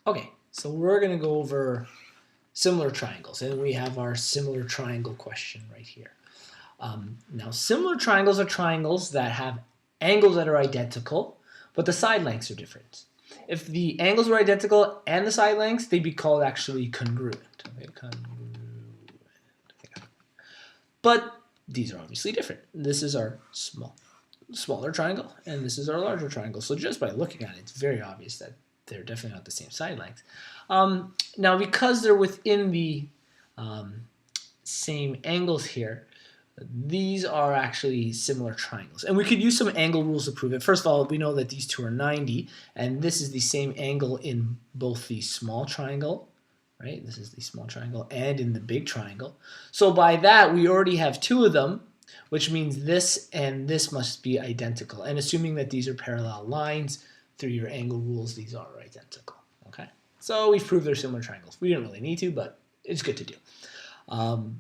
Okay, so we're going to go over similar triangles, and we have our similar triangle question right here. Now, similar triangles are triangles that have angles that are identical, but the side lengths are different. If the angles were identical and the side lengths, they'd be called actually congruent. Okay, congruent. But these are obviously different. This is our smaller triangle, and this is our larger triangle. So just by looking at it, it's very obvious that they're definitely not the same side length. Now, because they're within the same angles here, these are actually similar triangles. And we could use some angle rules to prove it. First of all, we know that these two are 90, and this is the same angle in both the small triangle, right? This is the small triangle, and in the big triangle. So by that, we already have two of them, which means this and this must be identical. And assuming that these are parallel lines, through your angle rules, these are identical. Okay, so we've proved they're similar triangles. We didn't really need to, but it's good to do.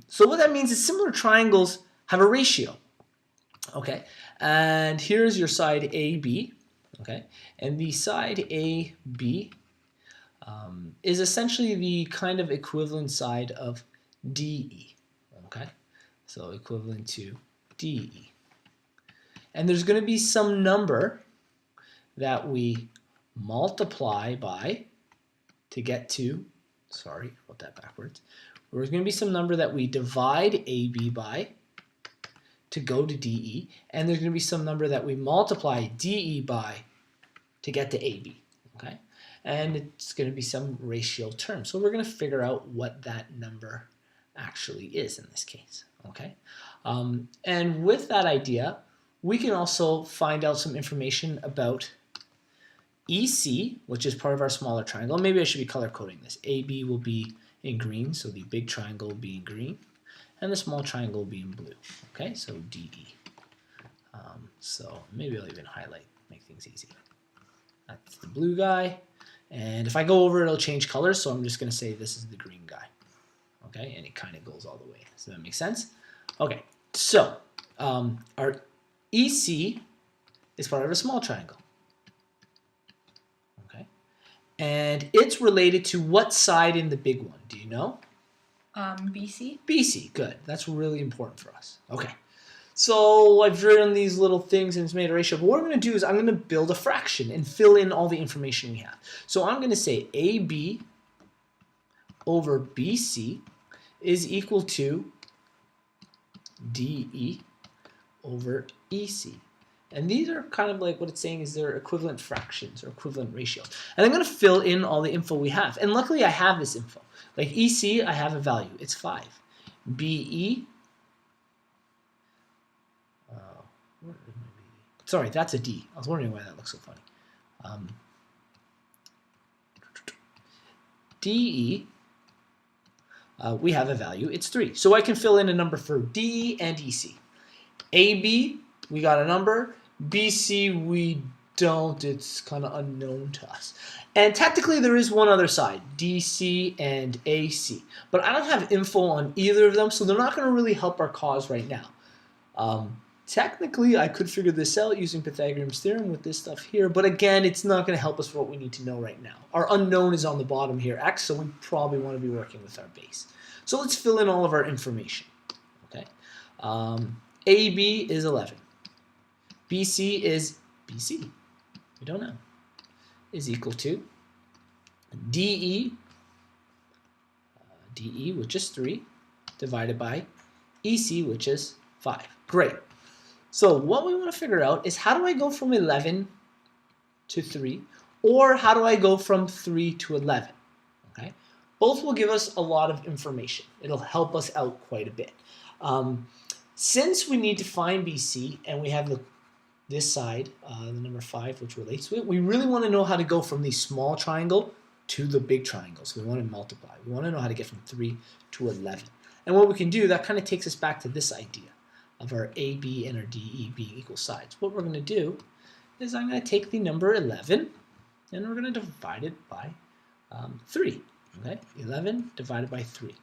So what that means is similar triangles have a ratio. Okay, and here's your side AB. Okay, and the side AB is essentially the kind of equivalent side of DE. Okay, so equivalent to DE. And there's going to be some number that we multiply by to get to, sorry, I wrote that backwards. There's going to be some number that we divide AB by to go to DE, and there's going to be some number that we multiply DE by to get to AB, okay? And it's going to be some ratio term. So we're going to figure out what that number actually is in this case, okay? And with that idea, we can also find out some information about EC, which is part of our smaller triangle. Maybe I should be color coding this. AB will be in green, so the big triangle will be in green, and the small triangle will be in blue. Okay, so DE. So maybe I'll even highlight, make things easy. That's the blue guy, and if I go over, it'll change colors, so I'm just going to say this is the green guy. Okay, and it kind of goes all the way. Does that make sense? Okay, so our EC is part of a small triangle. And it's related to what side in the big one? Do you know? BC. BC, good. That's really important for us. Okay. So I've written these little things and it's made a ratio. But what I'm going to do is I'm going to build a fraction and fill in all the information we have. So I'm going to say AB over BC is equal to DE over EC. And these are kind of like what it's saying is they're equivalent fractions or equivalent ratios. And I'm going to fill in all the info we have. And luckily I have this info. Like EC, I have a value. It's 5. BE, sorry, that's a D. I was wondering why that looks so funny. DE, we have a value. It's 3. So I can fill in a number for DE and EC. AB, we got a number. BC, we don't. It's kind of unknown to us. And technically, there is one other side, DC and AC. But I don't have info on either of them, so they're not going to really help our cause right now. Technically, I could figure this out using Pythagorean's theorem with this stuff here. But again, it's not going to help us for what we need to know right now. Our unknown is on the bottom here, X, so we probably want to be working with our base. So let's fill in all of our information. Okay. AB is 11. BC is BC, we don't know, is equal to DE, DE, which is 3, divided by EC, which is 5. Great. So what we want to figure out is how do I go from 11 to 3, or how do I go from 3 to 11? Okay. Both will give us a lot of information. It'll help us out quite a bit. Since we need to find BC, and we have this side, the number 5, which relates to it, we really want to know how to go from the small triangle to the big triangle. So we want to multiply. We want to know how to get from 3 to 11. And what we can do, that kind of takes us back to this idea of our AB and our DE being equal sides. What we're going to do is I'm going to take the number 11, and we're going to divide it by 3. Okay, 11 divided by 3.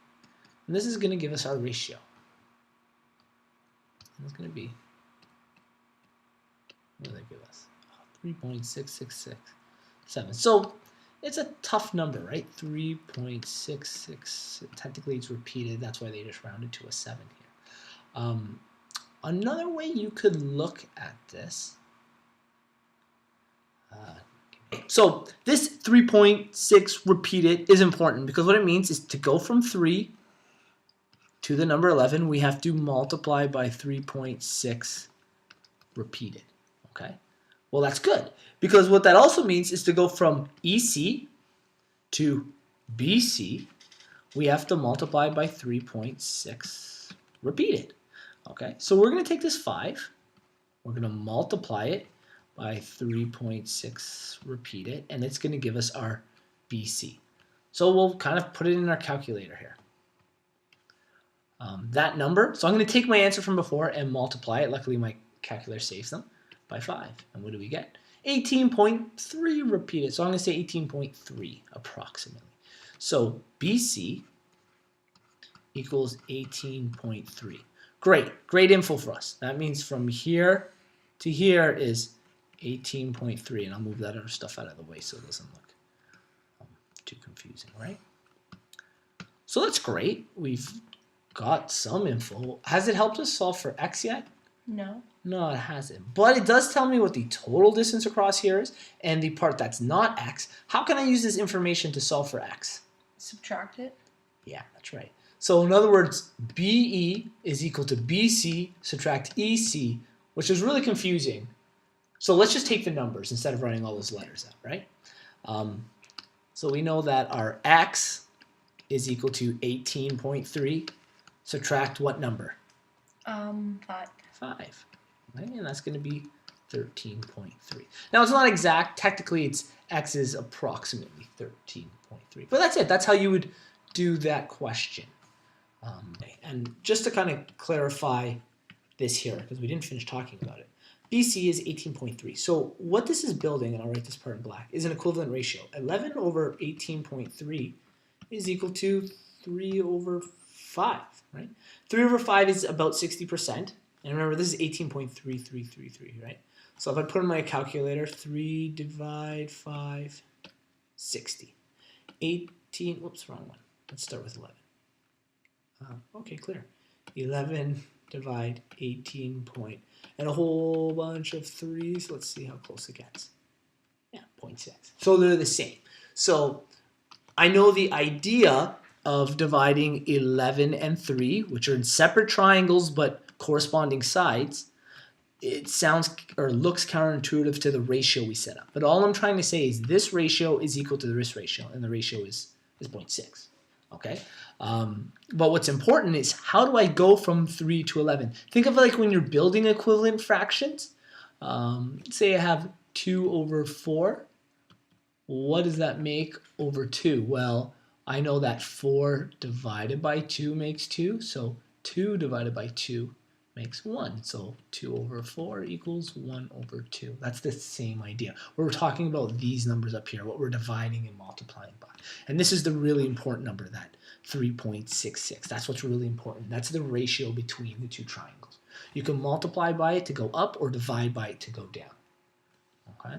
And this is going to give us our ratio. And it's going to be, what do they give us? 3.6667. So it's a tough number, right? 3.66. Technically, it's repeated. That's why they just rounded to a 7 here. Another way you could look at this. So this 3.6 repeated is important because what it means is to go from 3 to the number 11, we have to multiply by 3.6 repeated. Okay? Well, that's good because what that also means is to go from EC to BC, we have to multiply by 3.6 repeated. Okay? So we're going to take this 5, we're going to multiply it by 3.6 repeated, and it's going to give us our BC. So we'll kind of put it in our calculator here. That number, so I'm going to take my answer from before and multiply it. Luckily, my calculator saves them by 5. And what do we get? 18.3 repeated. So I'm going to say 18.3 approximately. So BC equals 18.3. Great info for us. That means from here to here is 18.3, and I'll move that other stuff out of the way so it doesn't look too confusing, right? So that's great. We've got some info. Has it helped us solve for x yet? No. No, it hasn't. But it does tell me what the total distance across here is, and the part that's not x. How can I use this information to solve for x? Subtract it. Yeah, that's right. So in other words, BE is equal to BC subtract EC, which is really confusing. So let's just take the numbers instead of writing all those letters out, right? So we know that our x is equal to 18.3. Subtract what number? 5. 5. Okay, and that's going to be 13.3. Now it's not exact. Technically, it's x is approximately 13.3. But that's it. That's how you would do that question. And just to kind of clarify this here, because we didn't finish talking about it, BC is 18.3. So what this is building, and I'll write this part in black, is an equivalent ratio. 11 over 18.3 is equal to 3 over 5, right? 3 over 5 is about 60%. And remember, this is 18.3333, right? So if I put in my calculator, 3 divide 5, 60. 18, whoops, wrong one. Let's start with 11. Okay, clear. 11 divide 18 point, and a whole bunch of 3s. Let's see how close it gets. Yeah, 0.6. So they're the same. So I know the idea of dividing 11 and 3, which are in separate triangles but corresponding sides. It sounds or looks counterintuitive to the ratio we set up. But all I'm trying to say is this ratio is equal to this ratio, and the ratio is 0.6. Okay? But what's important is how do I go from 3 to 11? Think of it like when you're building equivalent fractions. Say I have 2 over 4. What does that make over 2? Well, I know that 4 divided by 2 makes 2, so 2 divided by 2 makes 1. So 2 over 4 equals 1 over 2. That's the same idea. We're talking about these numbers up here, what we're dividing and multiplying by. And this is the really important number, that 3.66. That's what's really important. That's the ratio between the two triangles. You can multiply by it to go up or divide by it to go down. Okay?